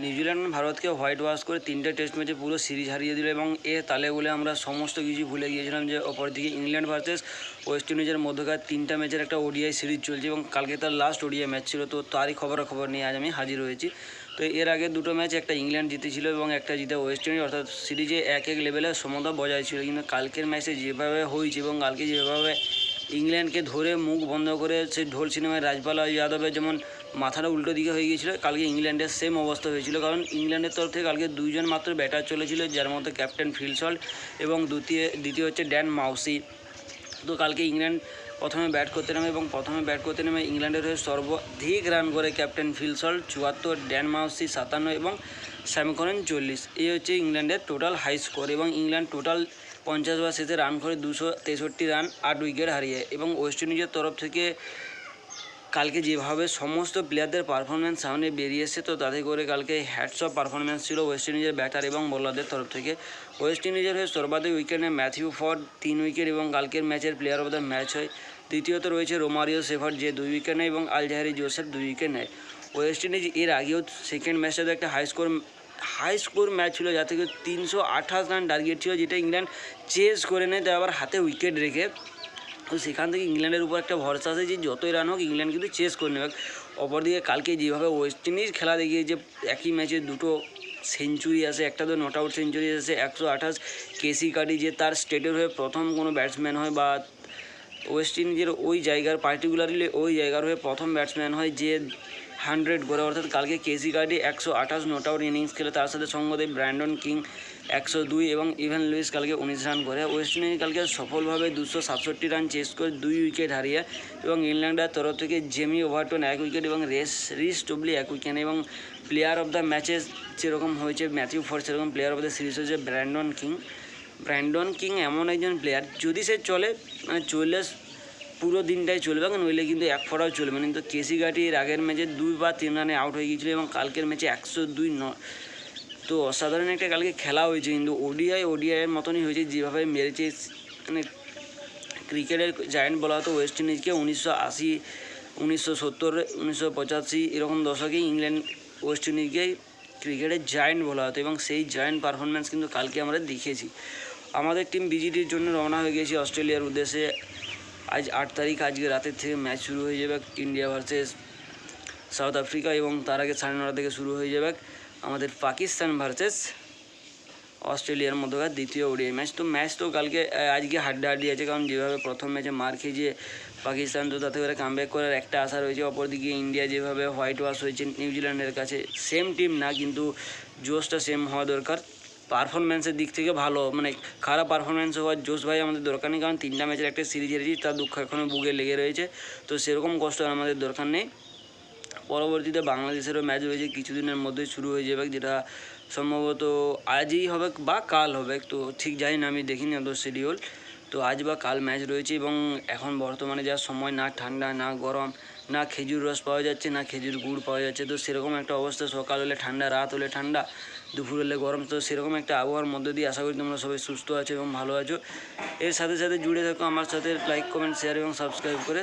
New Zealand ভারতকে white wash করে 3টে টেস্ট ম্যাচে পুরো সিরিজ হারিয়ে দিল এবং তালে বলে আমরা সমস্ত কিছু ভুলে গিয়েছিলাম যে অপরদিকে ইংল্যান্ড ভার্সেস ওয়েস্ট ইন্ডিজের মধ্যকার 3টা ম্যাচের একটা ওডিআই সিরিজ চলছে এবং কালকে তার লাস্ট ওডিআই ম্যাচ ছিল। তো তারই খবর নিয়ে আজ আমি হাজির হয়েছি। তো এর আগে দুটো ম্যাচ একটা ইংল্যান্ড জিতেছিল এবং একটা জিতে ওয়েস্ট ইন্ডিজ, অর্থাৎ সিরিজে এক লেভেলে সমতা বজায় ছিল। কিন্তু কালকের ম্যাচে যেভাবে হয়েছে এবং কালকে যেভাবে ইংল্যান্ডকে ধরে মুখ বন্ধ করে সে ঢোল সিনেমায় রাজপাল যাদবের যেমন মাথাটা উল্টো দিকে হয়ে গিয়েছিল, কালকে ইংল্যান্ডের সেম অবস্থা হয়েছিল। কারণ ইংল্যান্ডের তরফ থেকে কালকে দুইজন মাত্র ব্যাটার চলেছিল, যার মধ্যে ক্যাপ্টেন ফিল সল্ট এবং দ্বিতীয় হচ্ছে ড্যান মাউসি। তো কালকে ইংল্যান্ড প্রথমে ব্যাট করতে নেমে ইংল্যান্ডের হয়ে সর্বাধিক রান করে ক্যাপ্টেন ফিল সল্ট 74, ড্যান মাউসি 57 এবং স্যাম কারেন 40। এই হচ্ছে ইংল্যান্ডের টোটাল হাই স্কোর এবং ইংল্যান্ড টোটাল 50 ওভার শেষে রান করে 263 রান 8 উইকেট হারিয়ে। এবং ওয়েস্ট ইন্ডিজের তরফ থেকে কালকে যেভাবে সমস্ত প্লেয়ারদের পারফরমেন্স সামনে বেরিয়েছে, তো তাতে করে কালকে হ্যাটস অফ পারফরমেন্স ছিল ওয়েস্ট ইন্ডিজের ব্যাটার এবং বোলারদের তরফ থেকে। ওয়েস্ট ইন্ডিজের হয়ে সর্বাধিক উইকেট নেয় ম্যাথিউ ফর্ড 3 উইকেট এবং কালকের ম্যাচের প্লেয়ার অফ দ্য ম্যাচ হয়। দ্বিতীয়ত রয়েছে রোমারিও শেফার্ড যে 2 উইকেট নেয় এবং আলজাহারি জোসেফ 2 উইকেট নেয়। ওয়েস্ট ইন্ডিজ এর আগেও সেকেন্ড ম্যাচটাতে একটা হাই স্কোর ম্যাচ ছিল, যা থেকে 328 রান টার্গেট ছিল, যেটা ইংল্যান্ড চেস করে নেয়, তাই আবার হাতে উইকেট রেখে। তো সেখান থেকে ইংল্যান্ডের উপর একটা ভরসা আছে যে যতই রান হোক ইংল্যান্ড কিন্তু চেস করে নেবে। অপরদিকে কালকে যেভাবে ওয়েস্ট ইন্ডিজ খেলা দেখিয়েছে, একই ম্যাচে দুটো সেঞ্চুরি আসে, একটা তো নট আউট সেঞ্চুরি আসে 128। কেসি কার্ডি যে তার স্টেটের হয়ে প্রথম কোনো ব্যাটসম্যান হয় বা ওয়েস্ট ইন্ডিজের ওই পার্টিকুলারলি ওই জায়গার হয়ে প্রথম ব্যাটসম্যান হয় যে 100 করে। অর্থাৎ কালকে কেসি কার্ডি 128 নট আউট ইনিংস খেলে, তার সাথে সঙ্গ দেয় ব্র্যান্ডন কিং 102 এবং ইভান লুইস কালকে 19 রান করে। ওয়েস্ট ইন্ডিজ কালকে সফলভাবে 267 রান চেস করে 2 উইকেট হারিয়ে এবং ইংল্যান্ডের তরফ থেকে জেমি ওভারটন 1 উইকেট এবং রিস টুবলি 1 উইকেট এবং প্লেয়ার অফ দ্য ম্যাচেস যেরকম হয়েছে ম্যাথিউ ফর্ড, সেরকম প্লেয়ার অফ দ্য সিরিজ হয়েছে ব্র্যান্ডন কিং। এমন একজন প্লেয়ার যদি সে চলে চললে পুরো দিনটাই চলবে, নইলে কিন্তু এক ফোঁটাও চলবে। কিন্তু কেসি কার্ডি এর আগের ম্যাচে 2 বা 3 রানে আউট হয়ে গিয়েছিল এবং কালকের ম্যাচে 102। তো অসাধারণ একটা কালকে খেলা হয়েছে, কিন্তু ওডিআইয়ের মতনই হয়েছে যেভাবে মেরেছে। ক্রিকেটের জায়ান্ট বলা হতো ওয়েস্ট ইন্ডিজকে 1980, 1970, 1985 এরকম দশকে ওয়েস্ট ইন্ডিজকে ক্রিকেটের জায়ান্ট বলা হতো এবং সেই জায়ান্ট পারফরমেন্স কিন্তু কালকে আমরা দেখেছি। আমাদের টিম বিজিটির জন্য রওনা হয়ে গেছি অস্ট্রেলিয়ার উদ্দেশ্যে। আজ 8 তারিখ, আজকে রাতের থেকে ম্যাচ শুরু হয়ে যাবে ইন্ডিয়া ভার্সেস সাউথ আফ্রিকা এবং তার আগে 9:30 থেকে শুরু হয়ে যাবে আমাদের পাকিস্তান ভার্সেস অস্ট্রেলিয়ার মধ্যকার দ্বিতীয় ওডিআই ম্যাচ। তো কালকে আজকে হাড্ডাহাড্ডি আছে, কারণ যেভাবে প্রথম ম্যাচে মার খেয়েছে পাকিস্তান, তো তাতে করে কামব্যাক করার একটা আশা রয়েছে। অপরদিকে ইন্ডিয়া যেভাবে হোয়াইট ওয়াশ হয়েছে নিউজিল্যান্ডের কাছে, সেম টিম না কিন্তু জোশটা সেম হওয়া দরকার। পারফরমেন্সের দিক থেকে ভালো, খারাপ পারফরমেন্স হওয়ার জোশ ভাই আমাদের দরকার নেই, কারণ 3টা ম্যাচের একটা সিরিজ হেরেছি, তার দুঃখ এখনও বুকে লেগে রয়েছে। তো সেরকম কষ্ট আমাদের দরকার নেই। পরবর্তীতে বাংলাদেশেরও ম্যাচ রয়েছে, কিছুদিনের মধ্যেই শুরু হয়ে যাবে, যেটা সম্ভবত আজই হবে বা কাল হবে, তো ঠিক জানি না, আমি দেখিনি অত শিডিউল। তো আজ বা কাল ম্যাচ রয়েছে এবং এখন বর্তমানে যা সময়, না ঠান্ডা না গরম, না খেজুর রস পাওয়া যাচ্ছে না খেজুর গুড় পাওয়া যাচ্ছে। তো সেরকম একটা অবস্থা, সকাল হলে ঠান্ডা, রাত হলে ঠান্ডা, দুপুর হলে গরম। তো সেরকম একটা আবহাওয়ার মধ্যে দিয়ে আশা করি তোমরা সবাই সুস্থ আছো এবং ভালো আছো। এর সাথে সাথে জুড়ে থাকো আমার সাথে, লাইক কমেন্ট শেয়ার এবং সাবস্ক্রাইব করে।